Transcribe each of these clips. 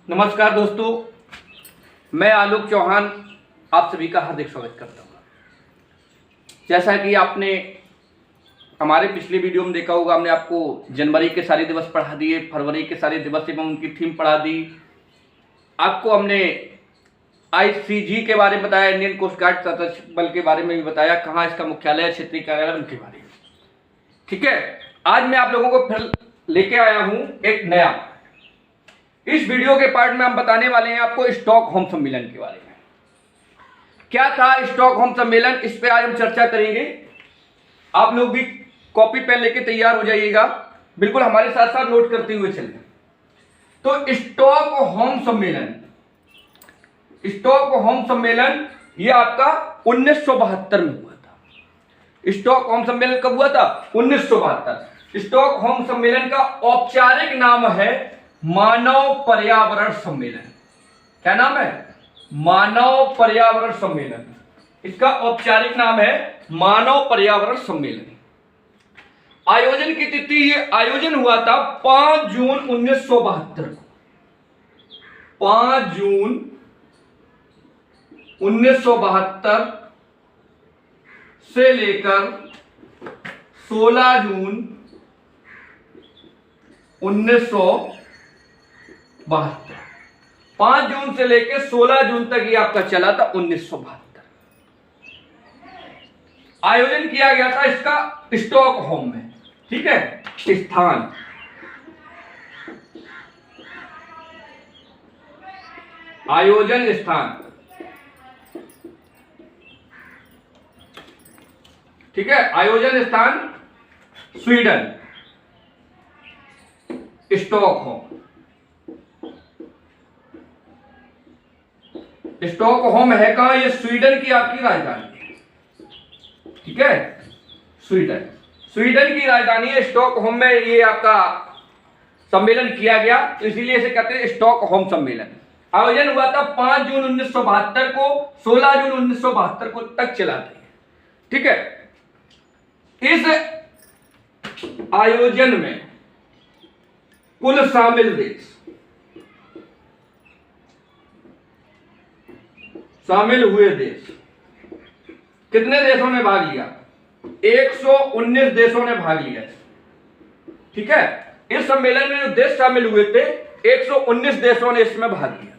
नमस्कार दोस्तों, मैं आलोक चौहान आप सभी का हार्दिक स्वागत करता हूँ। जैसा कि आपने हमारे पिछले वीडियो में देखा होगा, हमने आपको जनवरी के सारे दिवस पढ़ा दिए, फरवरी के सारे दिवस एवं उनकी थीम पढ़ा दी। आपको हमने आईसीजी के बारे में बताया, इंडियन कोस्ट गार्ड सशस्त्र बल के बारे में भी बताया, कहाँ इसका मुख्यालय, क्षेत्रीय कार्यालय, उनके बारे में। ठीक है, आज मैं आप लोगों को फिर लेके आया हूँ एक नया। इस वीडियो के पार्ट में हम बताने वाले हैं आपको स्टॉकहोम सम्मेलन के बारे में। क्या था स्टॉकहोम सम्मेलन, इस पे आज हम चर्चा करेंगे। आप लोग भी कॉपी पेन लेके तैयार हो जाइएगा, बिल्कुल हमारे साथ साथ नोट करते हुए चलें। तो स्टॉकहोम सम्मेलन ये आपका 1972 में हुआ था। स्टॉकहोम सम्मेलन कब हुआ था? 1972। स्टॉकहोम सम्मेलन का औपचारिक नाम है मानव पर्यावरण सम्मेलन। क्या नाम है? मानव पर्यावरण सम्मेलन। इसका औपचारिक नाम है मानव पर्यावरण सम्मेलन। आयोजन की तिथि, ये आयोजन हुआ था 5 जून 1972 को। 5 जून 1972 से लेकर 16 जून 1972। 5 जून से लेकर 16 जून तक ये आपका चला था 1972। आयोजन किया गया था इसका स्टॉकहोम में। ठीक है, स्थान आयोजन स्थान, ठीक है, आयोजन स्थान स्वीडन, स्टॉकहोम। स्टॉकहोम है कहां? ये स्वीडन की आपकी राजधानी। ठीक है, स्वीडन की राजधानी है स्टॉकहोम में ये आपका सम्मेलन किया गया, तो इसीलिए इसे कहते हैं स्टॉकहोम सम्मेलन। आयोजन हुआ था 5 जून 1972 को, 16 जून 1972 को तक चला था। ठीक है, इस आयोजन में कुल शामिल देश, शामिल हुए देश, कितने देशों ने भाग लिया? 119 देशों ने भाग लिया। ठीक है, इस सम्मेलन में जो देश शामिल हुए थे 119 देशों ने इसमें भाग लिया।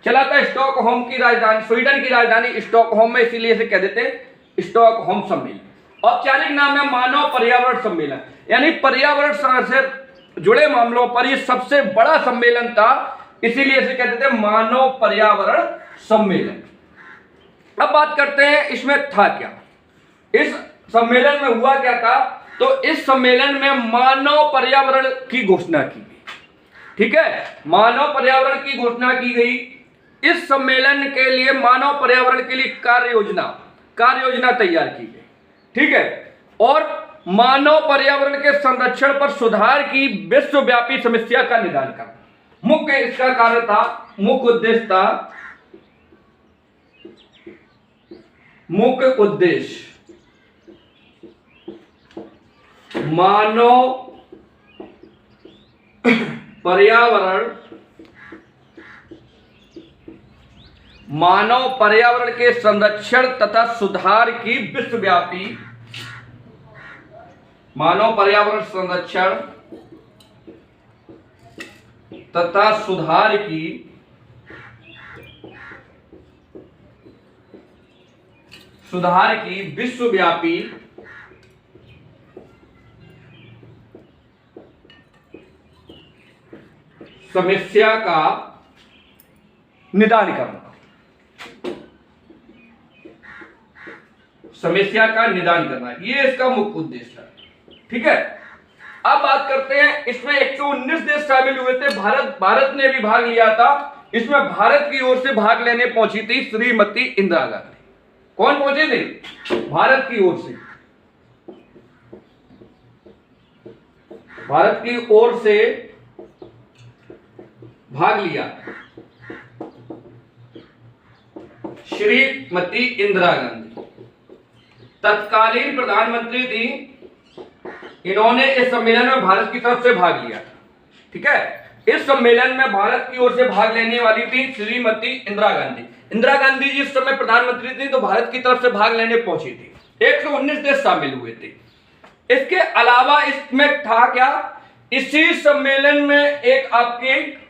चला था स्टॉकहोम की राजधानी, स्वीडन की राजधानी स्टॉकहोम में, इसीलिए इसे कह देते हैं स्टॉकहोम सम्मेलन। औपचारिक नाम है मानव पर्यावरण सम्मेलन, यानी पर्यावरण से जुड़े मामलों पर यह सबसे बड़ा सम्मेलन था, इसीलिए इसे कहते थे मानव पर्यावरण सम्मेलन। अब बात करते हैं इसमें था क्या, इस सम्मेलन में हुआ क्या था। तो इस सम्मेलन में मानव पर्यावरण की घोषणा की गई। ठीक है, मानव पर्यावरण की घोषणा की गई। इस सम्मेलन के लिए मानव पर्यावरण के लिए कार्य योजना तैयार की गई। ठीक है, और मानव पर्यावरण के संरक्षण पर सुधार की विश्वव्यापी समस्या का निदान करना मुख्य इसका कार्य था, मुख्य उद्देश्य मानव पर्यावरण के संरक्षण तथा सुधार की विश्वव्यापी, मानव पर्यावरण संरक्षण तथा सुधार की विश्वव्यापी समस्या का निदान करना, ये इसका मुख्य उद्देश्य है। ठीक है, अब बात करते हैं, इसमें 119 देश शामिल हुए थे। भारत ने भी भाग लिया था। इसमें भारत की ओर से भाग लेने पहुंची थी श्रीमती इंदिरा गांधी। कौन पहुंचे थे? भारत की ओर से, भारत की ओर से भाग लिया श्रीमती इंदिरा गांधी, तत्कालीन प्रधानमंत्री थी। इन्होंने इस सम्मेलन में भारत की तरफ से भाग लिया। ठीक है, इस सम्मेलन में भारत की ओर से भाग लेने वाली थी श्रीमती इंदिरा गांधी। इंदिरा गांधी जी इस समय प्रधानमंत्री थी, तो भारत की तरफ से भाग लेने पहुंची थी। 119 देश शामिल हुए थे। इसके अलावा इसमें था क्या, इसी सम्मेलन में एक आपकी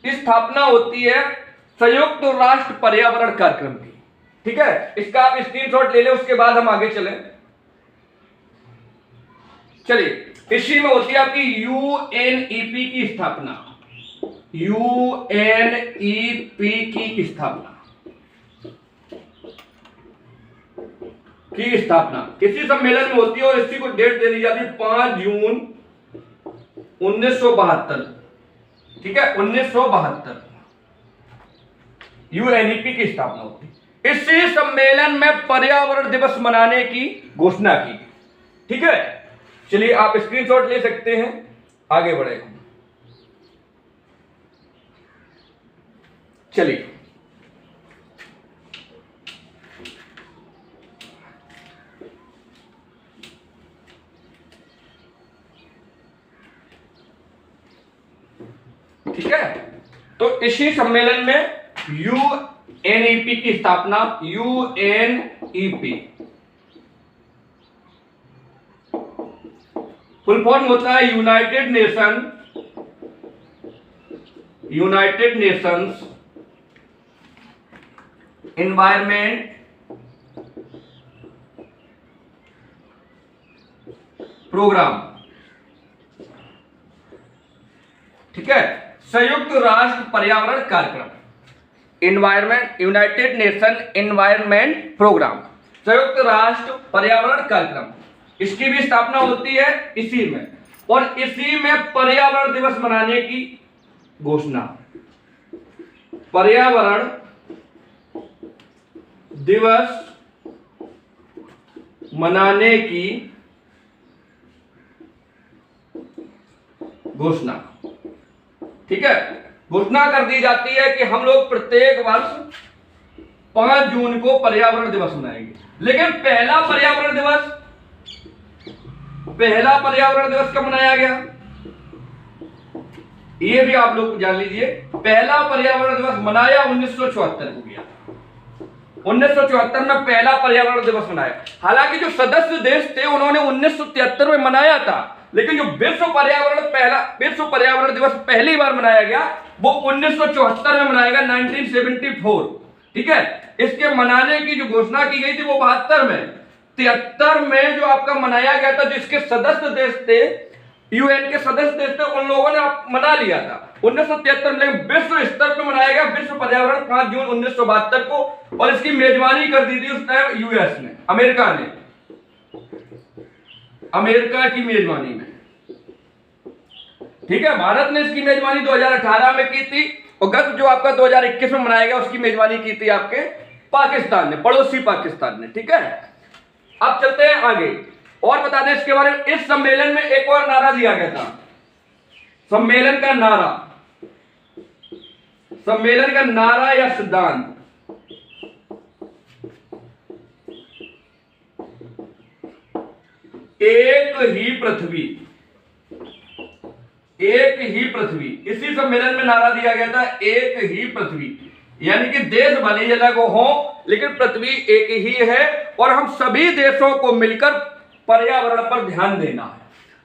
स्थापना होती है संयुक्त राष्ट्र पर्यावरण कार्यक्रम की। ठीक है, इसका आप स्क्रीनशॉट ले लें, उसके बाद हम आगे चलें। चलिए, इसी में होती है आपकी यूएनईपी की स्थापना। यूएनईपी की स्थापना इसी सम्मेलन में होती है और इसी को डेट दे दी जाती है 5 जून 1972। ठीक है, 1972 यूएनईपी की स्थापना होती है। इसी सम्मेलन में पर्यावरण दिवस मनाने की घोषणा की। ठीक है, चलिए आप स्क्रीनशॉट ले सकते हैं, आगे बढ़े। चलिए, ठीक है, तो इसी सम्मेलन में यूएनईपी की स्थापना, यूएनईपी फुल फॉर्म होता है यूनाइटेड नेशंस एनवायरमेंट प्रोग्राम। ठीक है, संयुक्त राष्ट्र पर्यावरण कार्यक्रम, यूनाइटेड नेशन एनवायरमेंट प्रोग्राम, संयुक्त राष्ट्र पर्यावरण कार्यक्रम। इसकी भी स्थापना होती है इसी में, और इसी में पर्यावरण दिवस मनाने की घोषणा। पर्यावरण दिवस मनाने की घोषणा। ठीक है, घोषणा कर दी जाती है कि हम लोग प्रत्येक वर्ष 5 जून को पर्यावरण दिवस मनाएंगे। लेकिन पहला पर्यावरण दिवस कब मनाया गया, ये भी आप लोग जान लीजिए। पहला पर्यावरण दिवस मनाया 1974 को गया। 1974 में पहला पर्यावरण दिवस मनाया। हालांकि जो सदस्य देश थे उन्होंने 1973 में मनाया था, लेकिन जो विश्व पर्यावरण दिवस पहली बार मनाया गया वो 1974 में मनाया गया, 1974। ठीक है, इसके मनाने की जो घोषणा की गई थी वो 72 में। 73 में जो आपका मनाया गया था, जिसके सदस्य देश थे, यूएन के सदस्य देश थे, उन लोगों ने मना लिया था 1973 में। विश्व स्तर पर मनाया गया विश्व पर्यावरण 5 जून 1972 को, और इसकी मेजबानी कर दी थी उस टाइम यूएस ने, अमेरिका की मेजबानी में। ठीक है, भारत ने इसकी मेजबानी 2018 में की थी, और गत जो आपका 2021 में मनाया गया उसकी मेजबानी की थी आपके पाकिस्तान ने, पड़ोसी पाकिस्तान ने। ठीक है, अब चलते हैं आगे और बता दें इसके बारे में। इस सम्मेलन में एक और नारा दिया गया था। सम्मेलन का नारा या सिद्धांत, एक ही पृथ्वी। इसी सम्मेलन में नारा दिया गया था, एक ही पृथ्वी, यानी कि देश भले ही अलग हो लेकिन पृथ्वी एक ही है, और हम सभी देशों को मिलकर पर्यावरण पर ध्यान देना है।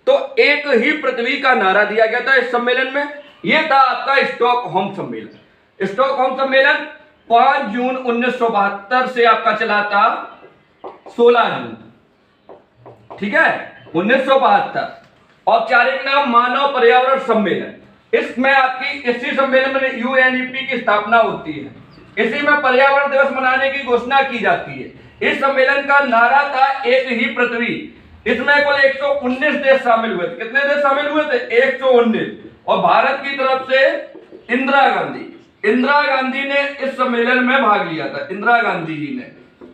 तो एक ही पृथ्वी का नारा दिया गया था इस सम्मेलन में। यह था आपका स्टॉकहोम सम्मेलन। स्टॉकहोम सम्मेलन 5 जून 1972 से आपका चला था 16 जून। ठीक है, 1972। औपचारिक नाम मानव पर्यावरण सम्मेलन। इसमें आपकी इसी सम्मेलन में यूएनईपी की स्थापना होती है। इसी में पर्यावरण दिवस मनाने की घोषणा की जाती है। इस सम्मेलन का नारा था एक ही पृथ्वी। इसमें कुल 119 देश शामिल हुए थे। कितने देश शामिल हुए थे? 119। और भारत की तरफ से इंदिरा गांधी ने इस सम्मेलन में भाग लिया था। इंदिरा गांधी जी ने,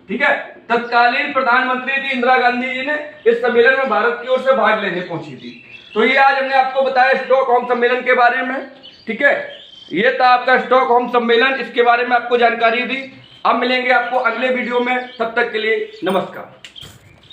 ठीक है, तत्कालीन प्रधानमंत्री थी इंदिरा गांधी जी ने, इस सम्मेलन में भारत की ओर से भाग लेने पहुंची थी। तो ये आज हमने आपको बताया स्टॉकहोम सम्मेलन के बारे में। ठीक है, ये था आपका स्टॉकहोम सम्मेलन, इसके बारे में आपको जानकारी दी। अब मिलेंगे आपको अगले वीडियो में, तब तक के लिए नमस्कार।